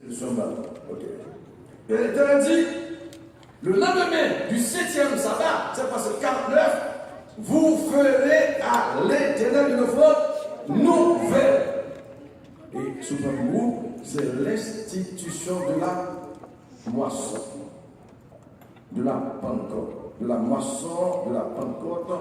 Ok. Et l'Éternel dit, le lendemain du 7e sabbat, c'est parce que 49, vous ferez à l'Éternel une offrande nouvelle. Et ce premier groupe, c'est l'institution de la moisson, de la Pentecôte, de la moisson, de la Pentecôte.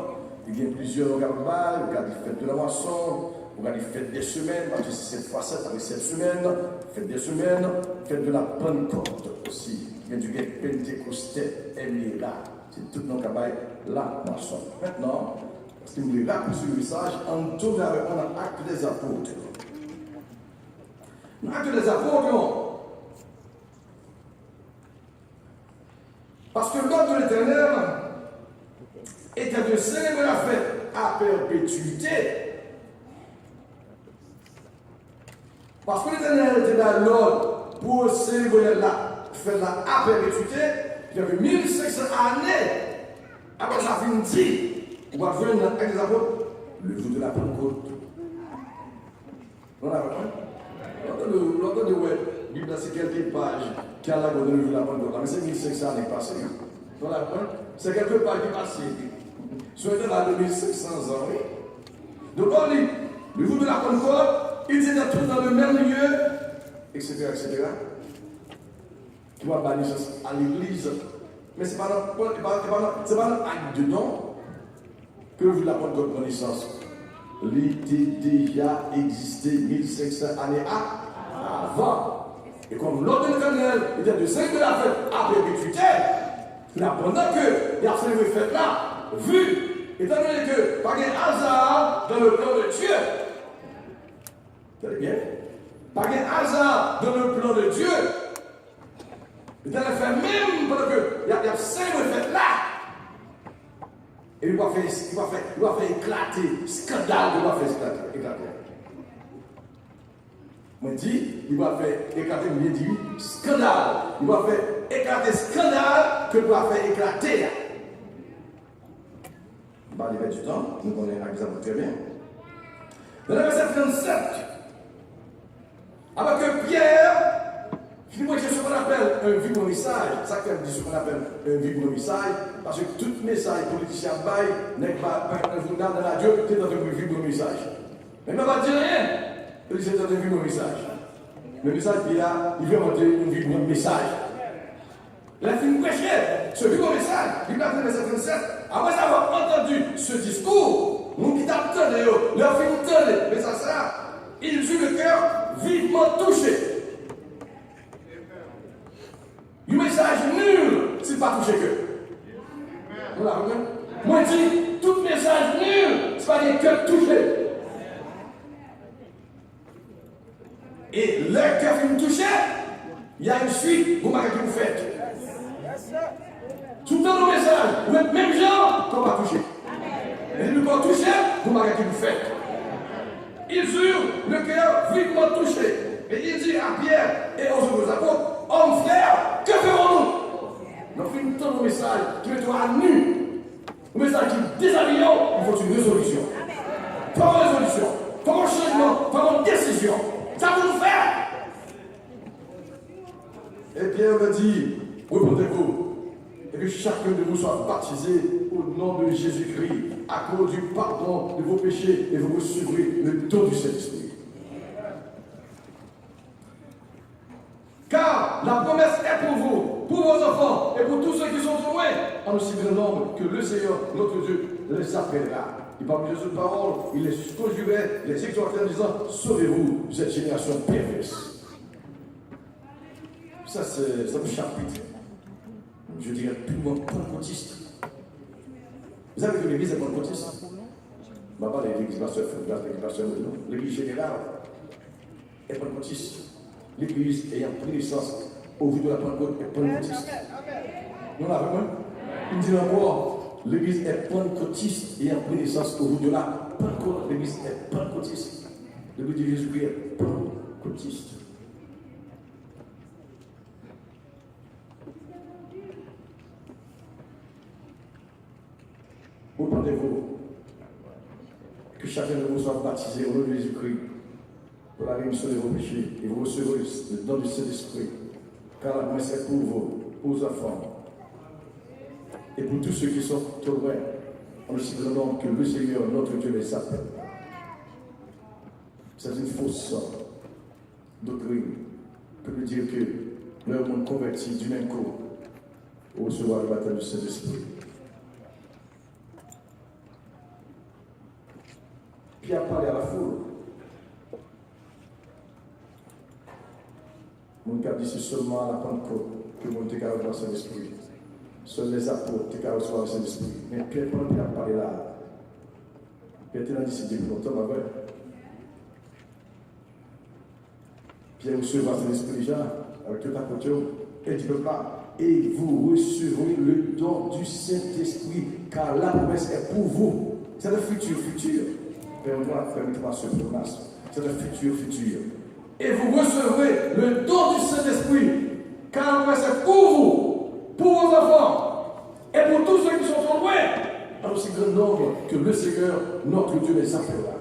Il y a plusieurs regards, il y a des fêtes de la moisson, il y a des fêtes des semaines, parce que c'est 7 fois 7 avec 7 semaines, fête des semaines, fête de la Pentecôte aussi. Il y a du Pentecostais, Émira, c'est tout le travail, la moisson. Maintenant, parce que nous voulons raccourcir le message, on tourne avec un acte des apôtres. L'acte des apôtres, parce que l'ordre de l'Éternel était de célébrer la fête à perpétuité. Parce que l'Éternel était dans l'ordre pour célébrer la fête à perpétuité, il y avait 1500 années. Après ça, fini, on va voir dans l'acte des apôtres, le jour de la Pentecôte. Voilà, l'autre de ouais, Bible, c'est quelques pages qui a la bonne de la Pentecôte. Mais c'est 1500 années passées. Voilà, c'est quelques pages qui passent. Soit là de 1500 ans, oui. Donc on lit, le jour de la Pentecôte, ils étaient tous dans le même lieu, etc., etc. Qui va bannir à l'église. Mais ce n'est pas dans l'acte de don que le jour de la Pentecôte prend naissance. Il était déjà existé 1500 années avant. Et comme l'ordre de l'Éternel était de célébrer la fête à perpétuité, pendant que il y a célébré cette fête là, vu, étant donné que pas de hasard dans le plan de Dieu, vous allez bien? Pas de hasard dans le plan de Dieu, l'Éternel fait même pendant que il y a célébré cette fête là. Et il va faire éclater, scandale, il va faire éclater. Moi dit, il va faire éclater, il dit, scandale. Il va faire éclater scandale que il va faire éclater. On va aller du temps, nous connaissons l'exemple très bien. Dans le verset 37, avec que Pierre, finalement, c'est ce qu'on appelle un vibromissage. Ça fait ce qu'on appelle un vibromissage, parce que tout message politicien bail n'est pas un journal dans la radio, tu es dans un vibromissage. Mais il ne va pas dire rien, il est dans un vibromissage. Le message qu'il a, il veut monter un vibromissage. La fin prêchait ce vibromissage, il va faire le verset 37. Après avoir entendu ce discours, nous qui t'attendons, leur fin entendent, mais ça, ils eurent le cœur vivement touché. Le message nul, c'est pas touché que. Voilà, moi je dis, tout message nul, c'est pas des cœurs touchés. Et le cœur qui me touche, il y a une suite, vous m'avez que vous faites. Tout dans nos messages, vous êtes même gens qu'on va toucher. Et nous qu'on touche, vous m'avez que vous faites. Ils eurent le cœur vivement touché. Et il dit à Pierre et aux autres apôtres, hommes frères, que ferons-nous? Nous finissons tant de messages qui mettent à nu. Un message qui déshabillons, il faut une résolution. Pas une résolution, pas un changement, pas une décision. Ça va nous faire. Et Pierre me dit, répondez-vous, et que chacun de vous soit baptisé au nom de Jésus-Christ, à cause du pardon de vos péchés, et vous recevrez le don du Saint-Esprit. Car la promesse est pour vous, pour vos enfants et pour tous ceux qui sont loin, en aussi grand nombre que le Seigneur, notre Dieu, les appellera. Il parle de Jésus de parole, il les conjurait, les exhortait en disant, sauvez-vous de cette génération perverse. Ça, c'est un chapitre, je dirais, purement pentecôtiste. Vous savez que l'église est pentecôtiste? Je ne vais pas parler de l'église pasteur, l'église générale est pentecôtiste. L'église ayant pris naissance au vu de la Pentecôte est pentecôtiste. Nous l'avons vu. Il dit encore, l'église est pentecôtiste ayant pris naissance au vu de la Pentecôte. L'église est pentecôtiste. L'église de Jésus-Christ est pentecôtiste. Entendez-vous que chacun de vous soit baptisé au nom de Jésus-Christ pour la la rémission de vos péchés et vous recevrez le don du Saint-Esprit. Car la promesse est pour vous, pour vos enfants et pour tous ceux qui sont au loin. En aussi grand que le Seigneur, notre Dieu, les appelle. C'est une fausse doctrine que de dire que leur monde converti du même coup pour recevoir le baptême du Saint-Esprit. Puis a parlé à la foule. Mon cap dit c'est seulement à la Pentecôte que mon Dieu a recevoir le Saint-Esprit. Seuls les apôtres qui ont recevoir le Saint-Esprit. Mais Pierre, pendant qu'il a parlé là, Pierre était dans décidé pour longtemps, ma vraie. Pierre recevra le Saint-Esprit déjà, avec tout apôtre, et dit pas, et vous recevrez le don du Saint-Esprit, car la promesse est pour vous. C'est le futur. Permettez-moi ce prononce. C'est le futur. Et vous recevrez le don du Saint-Esprit, car la promesse est pour vous, pour vos enfants, et pour tous ceux qui sont au loin, en aussi grand nombre que le Seigneur, notre Dieu, les appellera.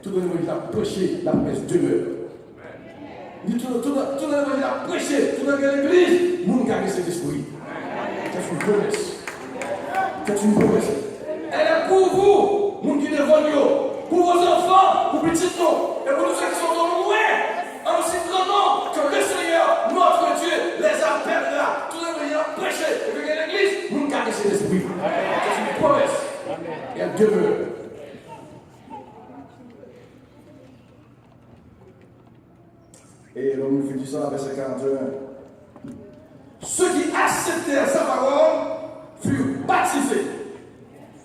Tout le monde a prêché, la promesse demeure. Tout le monde a prêché, tout le monde a l'église, nous avons cet esprit. C'est une promesse. C'est une promesse. Elle est pour vous, nous qui devons, pour vos enfants, pour petits noms, et pour tous ceux qui sont au loin, en aussi grand nombre que le Seigneur, notre Dieu, les appellera. Tout le monde a prêché, et que l'église, nous avons cet esprit. C'est une promesse. Et elle demeure. Et l'homme nous dit ça, verset 41. Ceux qui acceptèrent sa parole furent baptisés.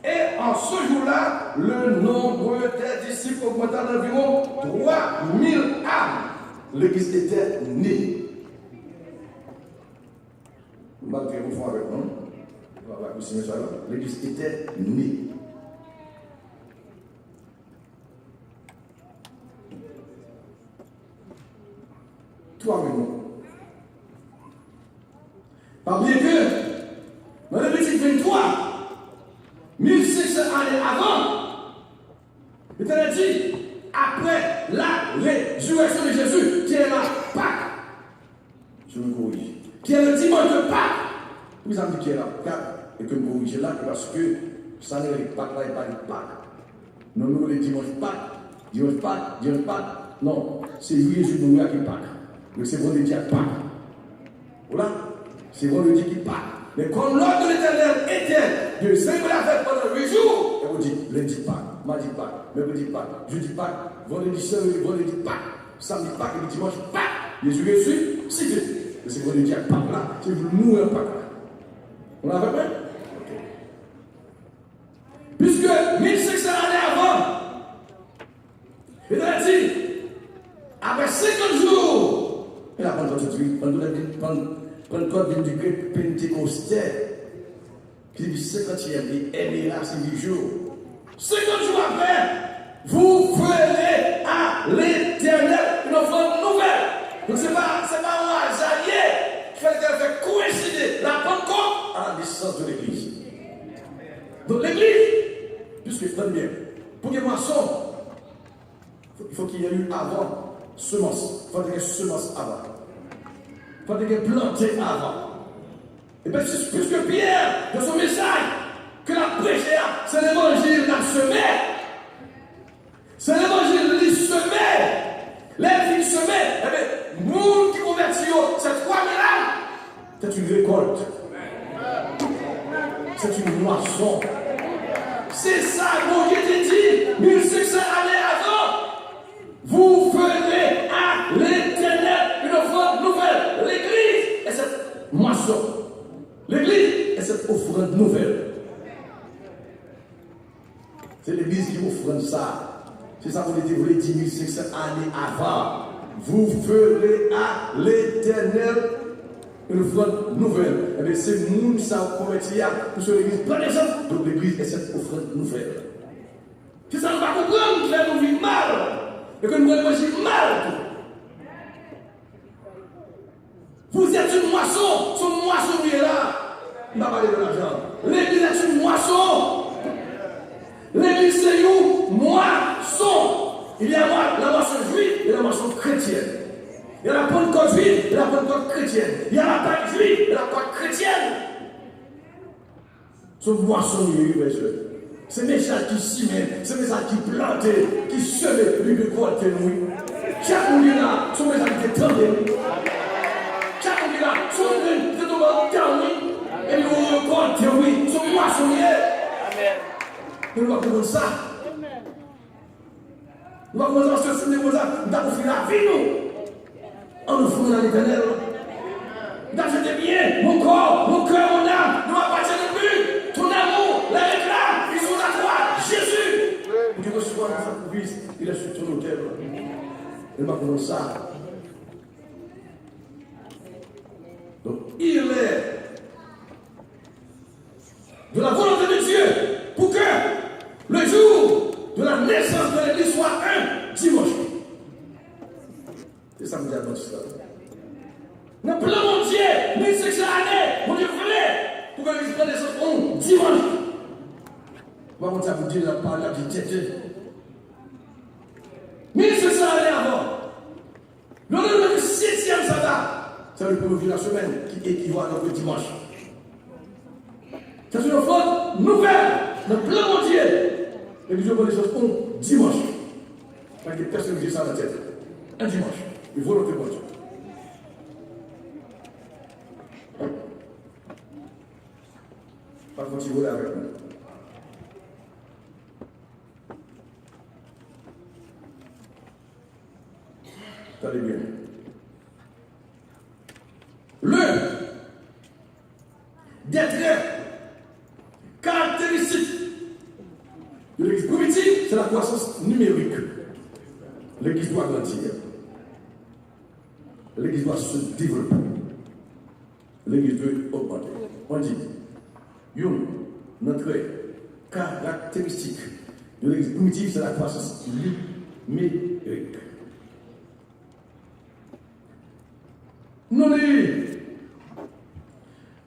Et en ce jour-là, le nombre des disciples augmenta d'environ 3000 âmes. L'église était née. Malgré vos frères avec nous, l'église était née. Toi, mais non. Pas bien que, dans le Lévitique 23, 1500 années avant, il a dit, après la résurrection de Jésus, qui est la Pâque, je me corrige, qui est le dimanche de Pâques, vous avez dit qui est la Pâque, et que me corrige là, parce que ça n'est pas Pâques, là, il n'y a pas de Pâques. Non, nous, les dimanches Pâques, non, c'est Jésus nous qui est Pâques. Donc c'est vendredi à Pâques. Voilà, c'est vendredi qui Pâques. Mais quand l'ordre de l'Éternel était de célébrer la fête pendant 8 jours, et on dit lundi Pâques, mardi Pâques, mercredi Pâques, jeudi Pâques, vendredi Pâques, samedi Pâques et dimanche Pâques. Jésus ressuscite, c'est vendredi à Pâques là, c'est nous à Pâques là. On l'a fait bien? Puisque 1500 années avant, il a dit, après 50 jours, et la Pentecôte vient du grec pentecostais, qui dit 50e, et elle est là, c'est 8 jours. 50 jours après, vous ferez à l'Éternel une offrande nouvelle. Donc ce n'est pas un hasard qui fait coïncider la Pentecôte à la naissance de l'Église. Donc l'Église, puisque donne bien, pour qu'il y ait moisson, il faut qu'il y ait eu avant. Semence. Il faut qu'il y ait semence avant. Il faut qu'il y ait planté avant. Et bien, puisque Pierre, dans son message, que la prêché, c'est l'évangile n'a semé. C'est l'évangile qui semé. Les filles semées. Eh bien, nous qui convertis, c'est 3000 âmes. C'est une récolte. C'est une moisson. C'est ça, mon Dieu t'a dit, 1500 années avant. Vous ferez à l'Éternel une offrande nouvelle. L'Église est cette moisson. L'Église est cette offrande nouvelle. C'est l'Église qui offre ça. C'est ça qu'on était voulu dire 1500 années avant. Vous ferez à l'Éternel une offrande nouvelle. Et bien c'est nous, ça, on convertit pour que l'Église prenne l'exemple. Donc l'Église est cette offrande nouvelle. C'est ça qu'on va comprendre que nous vivons mal. Et que nous allons agir mal. Vous êtes une moisson. Ce moisson qui est là. Il va parler de l'argent. L'église est une moisson. L'église c'est une moisson. Il y a la moisson juive et la moisson chrétienne. Il y a la Pentecôte juive et la Pentecôte chrétienne. Il y a la Pâque juive et la Pâque chrétienne. Ce moisson, c'est mes gens qui s'imènent, c'est mes gens qui plantent, qui sement, lui récoltent, oui. Chaque monde là, sont mes gens qui tendent. Chaque monde là, sont mes gens qui tendent, oui. Et nous récoltent, oui. Sont moissonniers. Nous ne pouvons pas ça. Nous ne pouvons pas se souvenir de ça. Nous avons fait la vie, nous. En nous fournant l'éternel. Nous avons fait bien. Mon corps, mon cœur, mon âme. Nous appartenons plus. Ton amour, la réclame. Ils sont à toi. Jésus. Pour que ce soit notre fils, il est sur ton hôtel. Il m'a commencé ça. Donc, il est de la volonté de Dieu pour que le jour de la naissance de l'Église soit un dimanche. C'est ça que je dis à notre histoire. Dans le plan mon Dieu, 1600 années, mon Dieu voulait pour que l'Église prenne naissance un dimanche. Je vais vous dire la parole de Dieu. 1600 années avant, le 7e sabbat, c'est le premier jour de la semaine qui équivaut à notre dimanche. C'est une faute nouvelle dans le plan mondial. L'Église prend les choses un dimanche. Parce que personne ne dit ça dans la tête. Un dimanche. Une volonté de Dieu. Pas continuer avec nous. Attendez bien. Des traits caractéristiques de l'Église primitive, c'est la croissance numérique. L'Église doit grandir. L'Église doit se développer. L'Église doit augmenter. On dit, notre caractéristique de l'Église primitive, c'est la croissance numérique.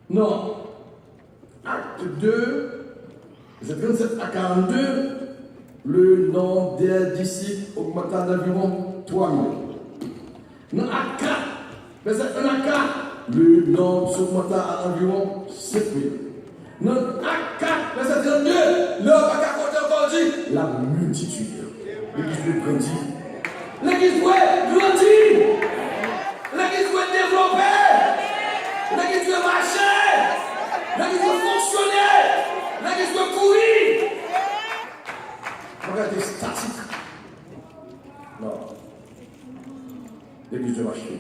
Non. Acte 2, verset 37 à 42, le nombre des disciples augmenta d'environ 3000. Dans Acte 4, verset 1 à 4, le nombre s'augmenta à environ 7000. Dans Acte 4, verset 32, le Bacacote encore dit la multitude. L'Église doit grandir. L'Église doit grandir. L'Église doit développer. L'Église doit marcher. L'Église doit fonctionner. L'Église doit courir. Regardez, statique. Non. L'Église doit marcher.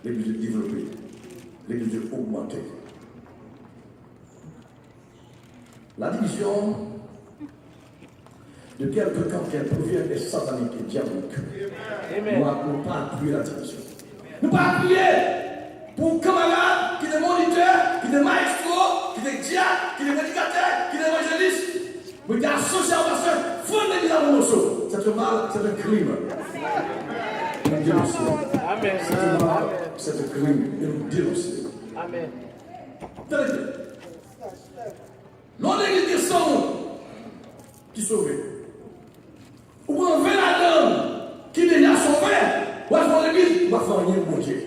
L'Église doit développer. L'Église doit augmenter. La division de quelque camp qu'elle provient est satanique et diabolique. Nous n'avons pas appuyé la division. Nous n'avons pas appuyé pour camarades qui sont moniteurs, qui sont maestros, qui sont diacres, qui sont prédicateurs, qui sont évangélistes. Vous êtes associés à pasteur, il faut l'église à mon morceau. C'est un mal, c'est un crime. Nous dénonçons. Amen. C'est un mal, c'est un crime. Et nous dénonçons. Amen. Tenez bien. L'on est des sangs qui sauvent. Ou on veut la dame qui est déjà sauvée. Ou à faire l'église, ou à faire rien pour Dieu.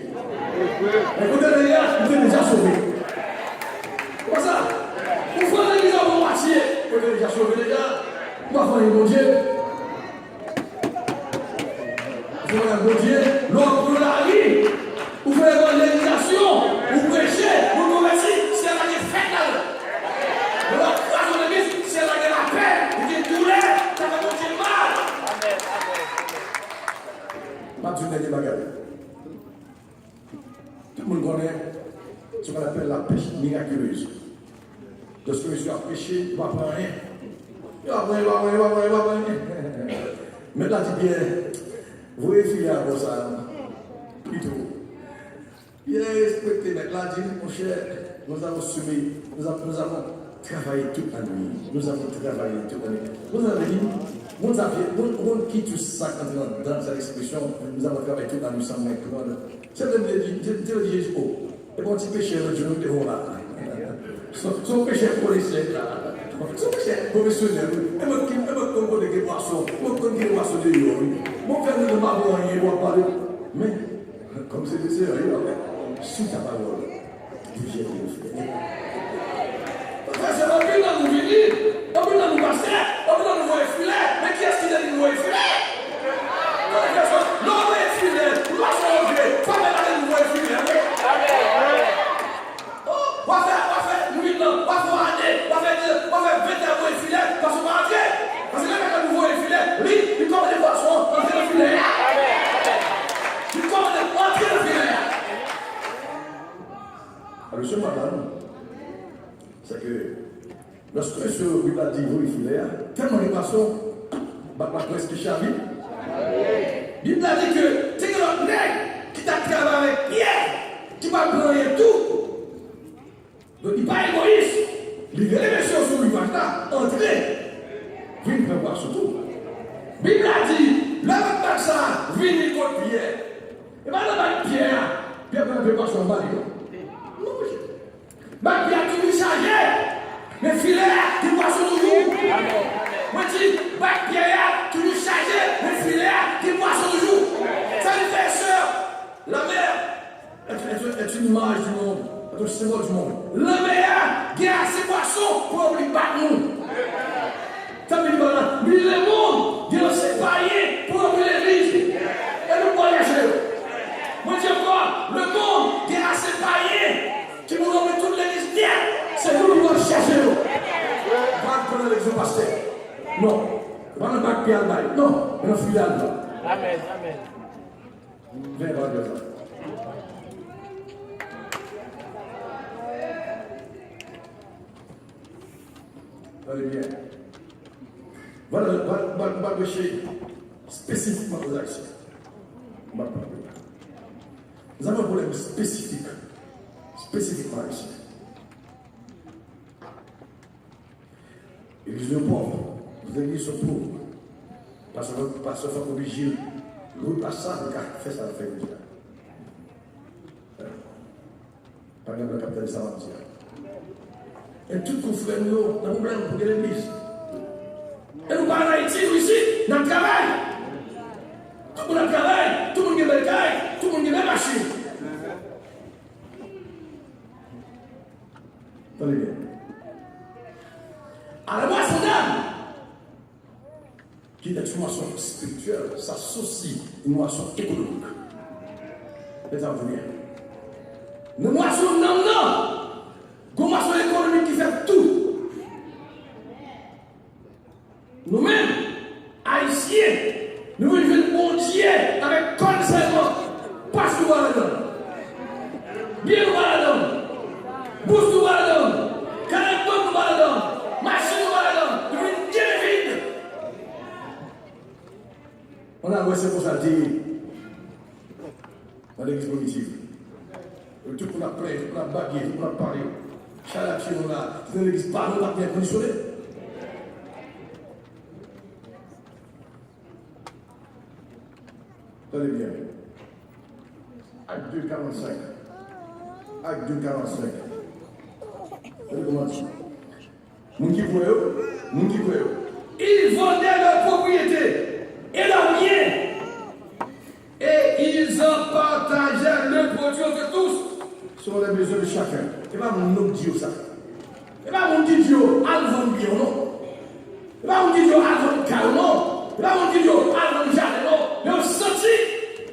Mais quand elle est là, il est déjà sauvé. Comment ça? Ou faire l'église à mon moitié, vous êtes déjà sauvé déjà. Ou à faire rien pour Dieu. Vous faites un bon Dieu, l'autre pour la vie. Vous faites l'évangélisation, vous prêchez, vous convertissez, c'est la vie faite là. Alors, grâce à l'église, c'est la guerre la paix, il est douleur, ça va monter mal. Amen. Pas du bagarre. Tout le monde connaît ce qu'on appelle la pêche miraculeuse. Lorsque monsieur a pêché, il ne va pas rien. Il va pas rien. Mais là, tu dis bien, vous voyez, il y a un ça, plutôt. Bien respecté, mais là, dit, mon cher, nous avons subi, nous avons travaillé toute la nuit. Nous avons travaillé toute la nuit. Vous avez dit, on quitte tout ça quand dans cette expression, nous avons travaillé toute la nuit sans mettre. C'est le dit Jésus, oh, et bon petit péché, le jour de là. Son péché policier là. C'est professionnel. Et moi, qui connais des poissons, moi, qui connais des poissons de l'eau. Mon frère ne m'a pas rien, moi, parler. Mais, comme c'est sérieux, sous ta parole, tu viens de nous faire. Parce que on vient dans nous venir, on vient dans nous passer, on vient dans nous voir filet. Mais qui est-ce qui a dit nous voir filet? Non, on va filet. Nous passons au gré. Pas même aller nous voir filet. On va faire, nous venons, on va faire année, on va faire 20 ans de filet, parce qu'on va entrer. Parce que là, quand nous voyons filet, lui, il commence des poissons, on fait le filet. Il commence de rentrer le filet. Alors, ce matin, c'est que lorsque ce Bible a dit vous, il filet, tellement de poissons, ma presque charlie. La Bible a dit que c'est notre nègre qui t'a travaillé avec Pierre, qui va prendre tout. Donc il n'est pas égoïste. Il veut les messieurs sur le rivage là, entrer. Viens prévoir surtout. La Bible a dit, là, votre ça, viens contre Pierre. Et maintenant, Pierre, Pierre ne peut pas son mari. Non, monsieur. Pierre, tu lui charges. Mais filet, tu vois sur toujours. Moi, je dis, Pierre, tu lui charges. Mais filet, tu vois sur toujours. Ça lui fait sœur. La mère est une image du monde. C'est un symbole du monde. La mère, qui a ses poissons pour lui battre nous. Ça veut dire que le monde, qui a ses païens pour l'église. Et nous pouvons lâcher. Moi, je dis encore, le monde, qui a ses païens, qui nous ont toute l'église bien, c'est nous qui devons chercher. Pas prendre l'exemple pasteur. Non. Pas le bac Pierre Bail. Non. Mais le filial. Amen. Amen. Viens voir Dieu. Allez bien. Voilà le péché spécifiquement aux actions. Nous avons un problème spécifique. Spécifiquement ici. L'église de pauvre, les églises sont pauvres. Parce que faut qu'on vigile. L'autre passe ça, le gars fait ça, fait déjà. Par exemple, le capitaine Savantia. Et tout confrère nous, dans le problème pour l'église. Et nous parlons en Haïti, nous ici, dans le travail. Tout le monde travaille, tout le monde a des cailles, tout le monde a des machines. Attendez bien. À la moisson d'âme, qui est une moisson spirituelle, s'associe une moisson économique. Les enfants bien. Une moisson non. Une moisson économique qui fait tout. Nous-mêmes, Haïtiens, nous vivons bon Dieu avec conseillement. Passe nous à la donne. Bien nous à la donne. Bouche nous à la donne. Canapé nous à la donne. Machine nous à la donne. Nous vivons Dieu vide. On a laissé pour ça dire dans l'église primitive. Tout le monde a plein, tout le monde a bagué, tout le monde a parlé. Chaque chez nous là, dans l'église, pas nous, pas bien conditionné. Tenez bien. Acte 2,45. Acte 2,45. Vous comment dire? Moun qui voit, moun qui voit. Ils vendaient leur propriété et leurs biens. Et ils en partageaient le produit de tous selon les besoins de chacun. Ce n'est pas mon nom qui dit ça. Ce n'est pas mon qui dit Alvon bien, non. Ce n'est pas mon qui dit Alvon car, non. Ce n'est pas mon qui dit Alvon jardin, non. Mais on sentit,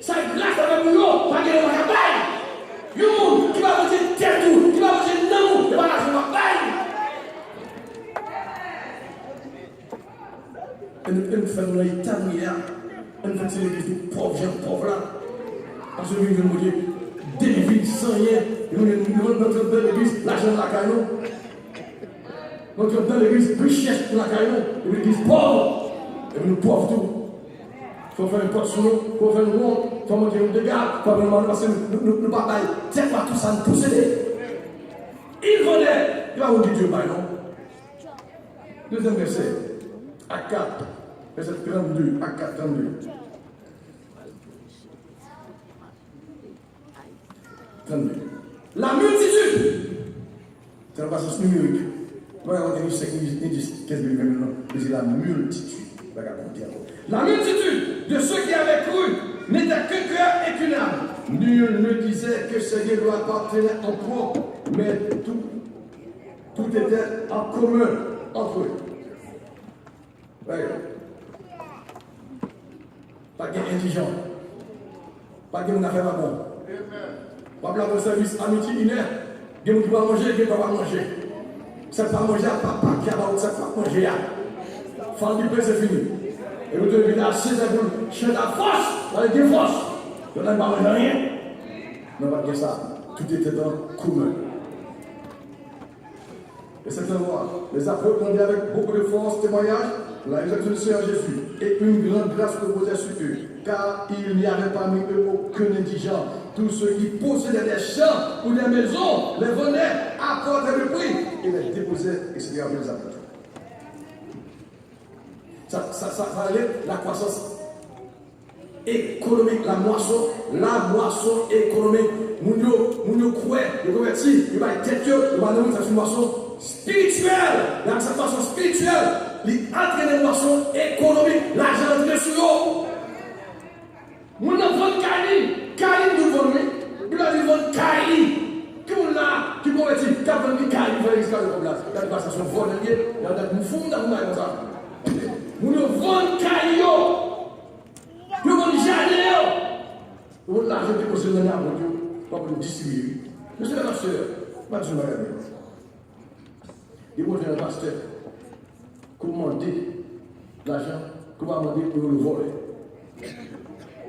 ça glace avec nous, pas de la campagne. Il y a un monde qui va vous dire tête tout, qui va vous dire non, il va la campagne. Et nous faisons l'état hier. On fait c'est l'église pauvre, gens pauvres là. Parce que nous nous disons, des villes sans rien. Nous notre dans l'église, l'argent de la caillou. Notre dans l'église, richesse de la caillou. L'église pauvre. Et nous pauvres tout. Il faut faire une porte sur nous, il faut faire une ronde, il faut monter un dégât, il faut faire une ronde parce que nous bataille. C'est pas tout ça nous posséder. Il venait, il va vous dire Dieu, non? Deuxième verset, à 4. Verset 32, à 4, 32. 32. La multitude, c'est la passage numérique. on dit 5 10, 15 000, 20 000, c'est la multitude. La multitude de ceux qui avaient cru n'était qu'un cœur et qu'une âme. Nul ne disait que ce qui lui appartenait en propre, mais tout était en commun entre eux. Pas d'indigent, pas de affaire pas bon. Pas de la service amitié, il est. Il y a qui va manger, il ne va pas manger. C'est pas manger à papa qui a pas manger. Fan du pain, c'est fini. Et vous devez venir acheter pour chez la force, avec des forces. Vous n'avez pas mangé rien. Non, pas de ça. Tout était en commun. Et c'est un roi. Les apôtres ont dit avec beaucoup de force, témoignage, la résurrection du Seigneur Jésus. Et une grande grâce reposait sur eux. Car il n'y avait parmi eux aucun indigent. Tous ceux qui possédaient des champs ou des maisons les venaient accorder le prix et les déposaient et se gardaient les apôtres. Ça allait la croissance économique, la moisson économique. Nous croyons, nous convertis, il va être tête, il va donner une moisson spirituelle. La moisson spirituelle, il entraîne une moisson économique. L'argent entre sur eux. Nous avons vendu Kali nous vendons, nous avons vendu Kali. Qui on a, qui convertit, qui a vendu Kali, il faut expliquer le place. Il y a des personnes qui sont volées, il y a des fous dans le monde. Nous vendons Kali. Nous vendons Janelle. Nous avons l'argent déposé dans l'arbre, pour nous distribuer. Monsieur le pasteur, pas de souci. Il faut que le pasteur commande l'argent, comment demander pour nous voler.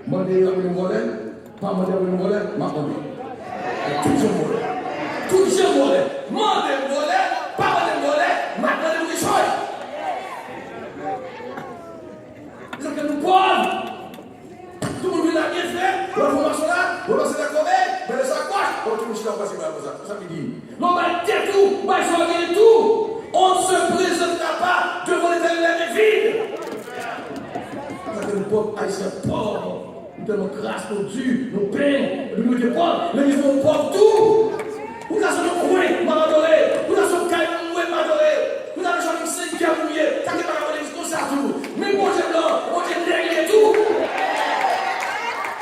Demander à nous voler, pas demander à nous voler, m'a demandé. Toujours voler. Toujours voler. Demander à voler, pas demander à voler, m'a demandé à nous choisir. C'est que nous pauvres. Tout le monde l'a bien fait, on va commencer là, on va passer la corbeille, mais les sacoches, on va tout le monde passer par ça. C'est ça qu'il dit. Non, mais tais tout, mais je vais tout. On ne se présentera pas devant l'éternel vide. C'est que nous pauvres haïtiens pauvres. Nous avons grâce pour Dieu, nos peines, nous mettons pauvres, mais ils vont pauvres tout. Vous avez son coin, m'adorer. Vous avez son caille, m'adorer. Vous avez son cinquième mouillé, t'as pas la police, tout ça, tout. Mais moi, j'ai blanc, moi, j'ai nègre et tout.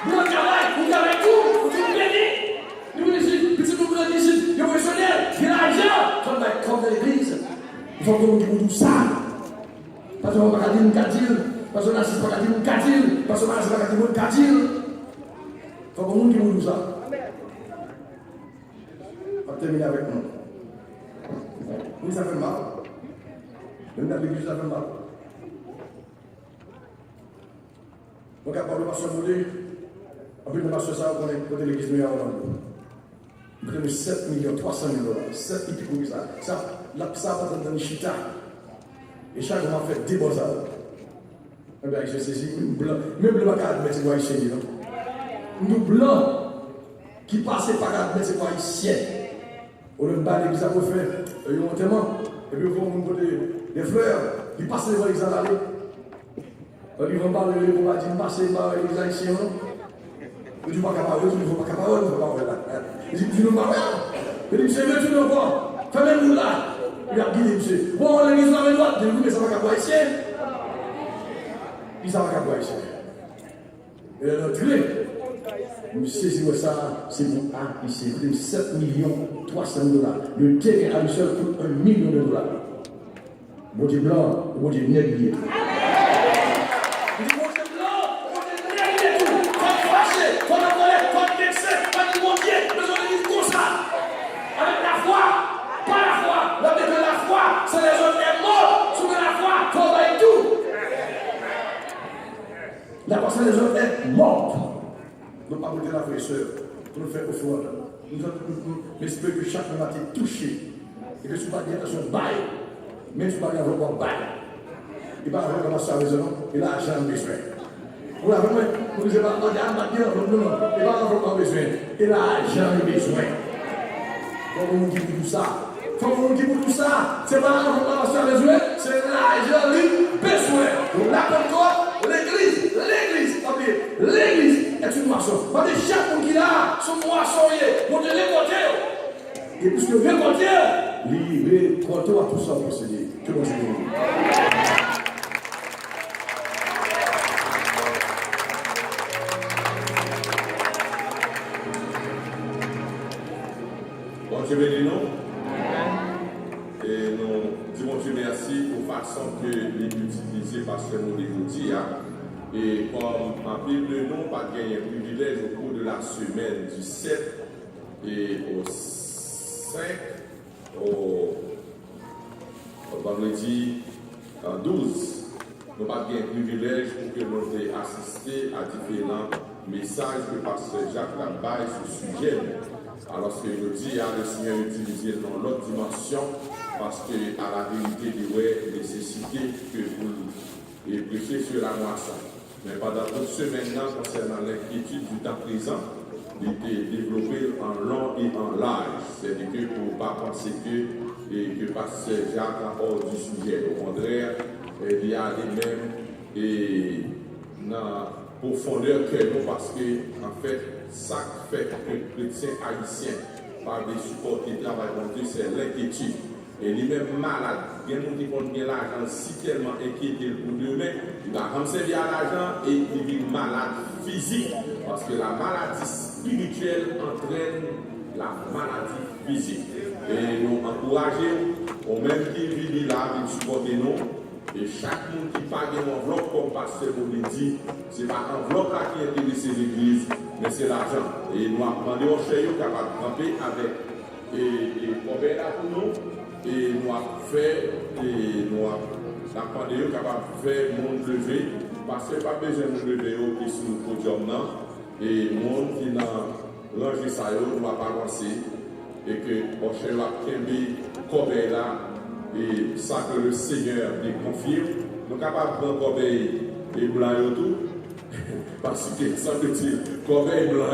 Nous travaillons tout, nous sommes bénis. Nous ici, petit nous grands ici, les professionnels, il y a l'argent. Comme dans l'église, il faut que nous disions tout ça. Parce qu'on ne va pas dire nous parce qu'on n'assiste pas à dire nous parce qu'on n'assiste pas à dire nous il faut que nous disions tout ça. On va terminer avec nous. Nous, ça fait mal. Même dans l'église, ça fait mal. On va parler de pasteur Moulé. En plus, le pasteur ça, on est côté l'église meilleure en Orlando. Il coûte 7 300 000 $. 7 et puis pour ça. Ça va dans le chita. Et chaque mois, on fait des beaux arbres. Eh bien, je sais, même blanc, même le bac mais c'est quoi ici, non? Nous blancs qui passent par la mais c'est quoi ici? On ne bat l'église à refaire. Ils ont tellement. Et puis, on va des fleurs. Ils passent devant l'église à l'aller. Ils vont parler, ils vont dire, passer par l'église à ici, non? Je ne suis pas capable, je ne suis pas capable, je ne suis pas capable. Je dis, tu ne m'as pas. Je dis, monsieur, tu ne vois. Fais-moi là. Il a dit, monsieur. Bon, l'église à la droite, je dis, mais ça va capable ici. Puis ça va capable ici. Et l'entrée, monsieur, c'est ça, c'est mon A ici. Coûte 7 300 000 $. Le terrain à lui seul coûte $1 million. Bon Dieu blanc, bon Dieu nègre. C'est les hommes qui sont morts, sous la foi, tombe et tout. La foi, c'est les hommes qui sont morts. Nous ne pas goûter la frère et soeur, pour nous faire offrande. Nous espérons que chaque matin est touché. Et que tu ne vas pas dire attention, bail. Mais tu ne vas pas dire encore bail. Il va avoir commencé à raison, il a l'argent besoin. Vous l'avez vu, vous ne dites pas, non, il va avoir besoin. Il a l'argent besoin. Donc, on dit tout ça. Il faut qu'on dise tout ça. C'est pas l'argent qui a besoin, c'est l'argent qui a besoin. Donc là, comme toi, l'église est une moisson. Parce que chaque monde qui a son moissonnier, on te récolter. Et puisque récolter, livré trop à tout ça possédé. Que vous avez. Bon Dieu bénis nous. Et nous disons Dieu merci pour la façon que l'utiliser parce que nous l'écoutons. Et comme en Bible, nous pas gagné un privilège au cours de la semaine du 7 et au 5 au vendredi 12. Nous pas gagné un privilège pour que nous puissions assister à différents messages que Pasteur Jacques Lambaye sur ce sujet. Alors ce que je dis, le Seigneur utilisé dans l'autre dimension parce que à la vérité, il y a nécessité que vous prêchiez sur la moisson. Mais pendant toute semaine concernant l'inquiétude du temps présent, il était développé en long et en large. C'est-à-dire que pour ne pas penser que Pasteur Jacques a hors du sujet. Au contraire, il y a les mêmes et dans profondeur que nous parce que en fait, ça fait que les chrétiens haïtiens par des supports qui travaillent contre Dieu, c'est l'inquiétude. Et lui-même malade, bien nous qui ont bien l'argent, si tellement inquiété pour demain, il va comme servir à l'argent et il vit malade physique. Parce que la maladie spirituelle entraîne la maladie physique. Et nous encourageons, au même qui vit là, de supporter nous. Et chaque monde qui pague une enveloppe, comme Pasteur nous dit, ce n'est pas l'enveloppe qui intéresse l'Église, mais c'est l'argent. Et nous avons demandé aux chers capables de camper avec et là pour nous. Et nous avons fait, et nous avons demandé capable de faire monde lever, parce que pas besoin de lever qui sont sur le podium. Et le monde qui dans l'ange ça, nous va pas avancer. Et que au chers va camper là. Et ça que le Seigneur nous confirme, nous sommes capables de prendre corbeille et blanc et tout, parce que ça veut dire corbeille et blanc,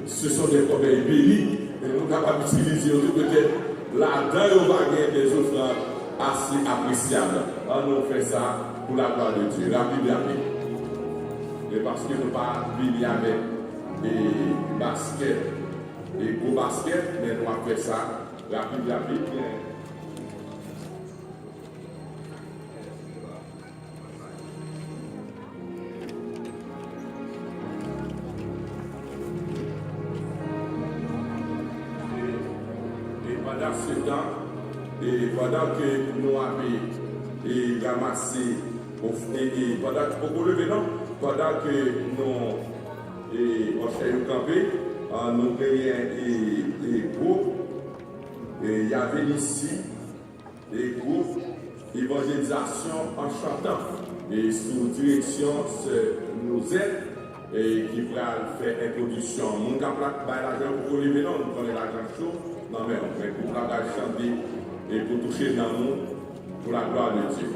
ce sont des corbeilles bénies, et nous sommes capables d'utiliser tout peut-être là-dedans, on va gagner des offrandes assez appréciables. On nous fait ça pour la gloire de Dieu, rapide. Et parce que nous ne pas venir avec des baskets, des gros baskets, mais nous avons fait ça rapide. Pendant ce temps, et pendant que nous avons ramassé, pendant que nous avons campé, nous créons des groupes, et il y avait ici des groupes d'évangélisation en chantant, et sous direction nous aide, et qui va faire introduction. Nous avons l'argent pour lever, nous prenons l'argent chaud. Non, mais pour chanter et pour toucher dans nous pour la gloire de Dieu.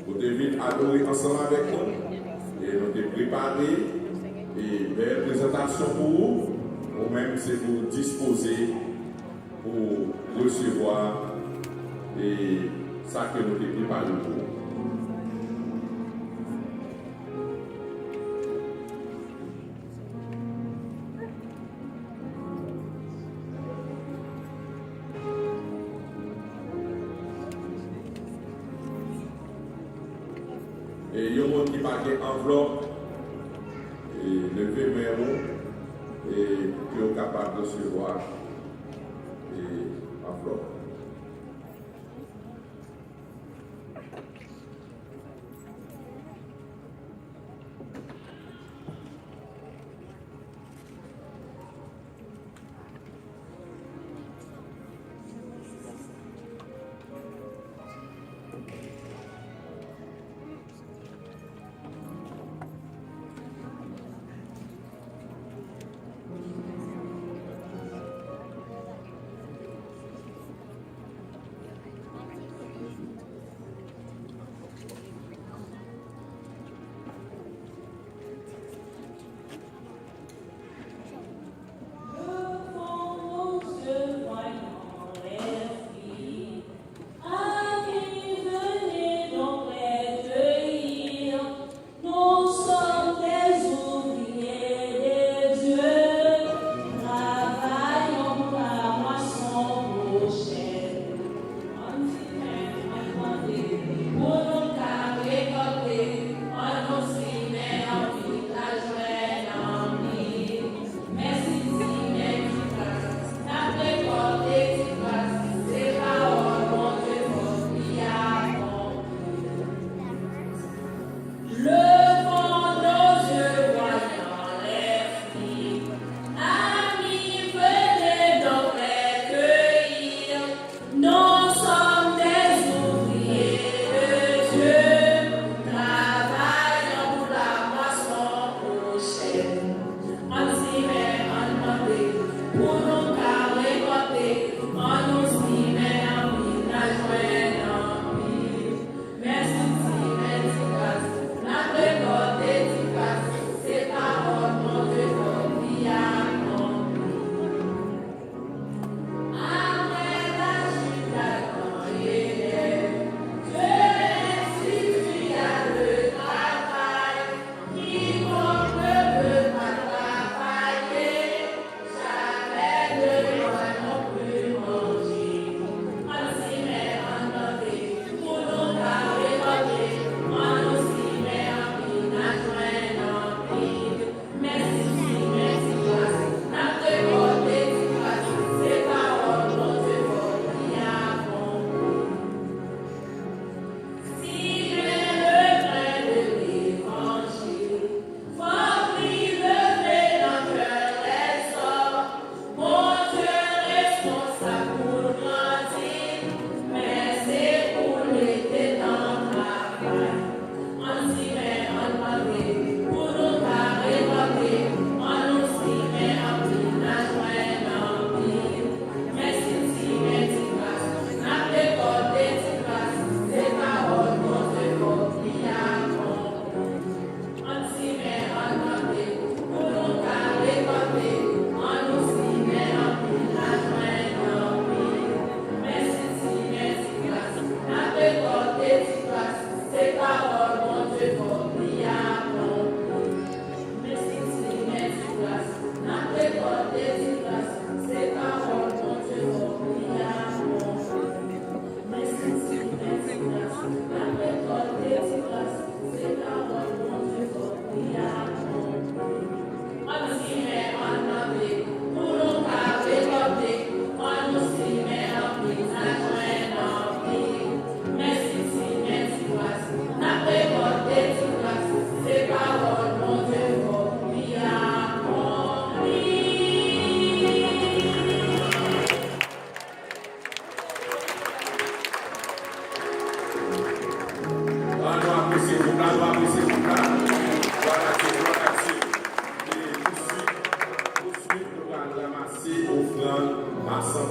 Vous devez adorer ensemble avec nous et nous devons préparer et faire présentation pour vous, ou même c'est pour disposer pour recevoir et ça que nous devons préparer pour vous. Et il y a un monde qui parle d'enveloppe, et lever mes mots, et qui est capable de recevoir l'enveloppe.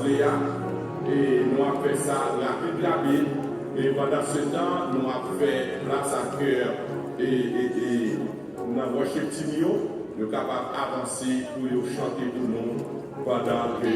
l'Assemblée. Et nous avons fait ça rapide. Et pendant ce temps, nous avons fait place à cœur et nous avons worship team, nous sommes capables d'avancer pour chanter pour nous pendant que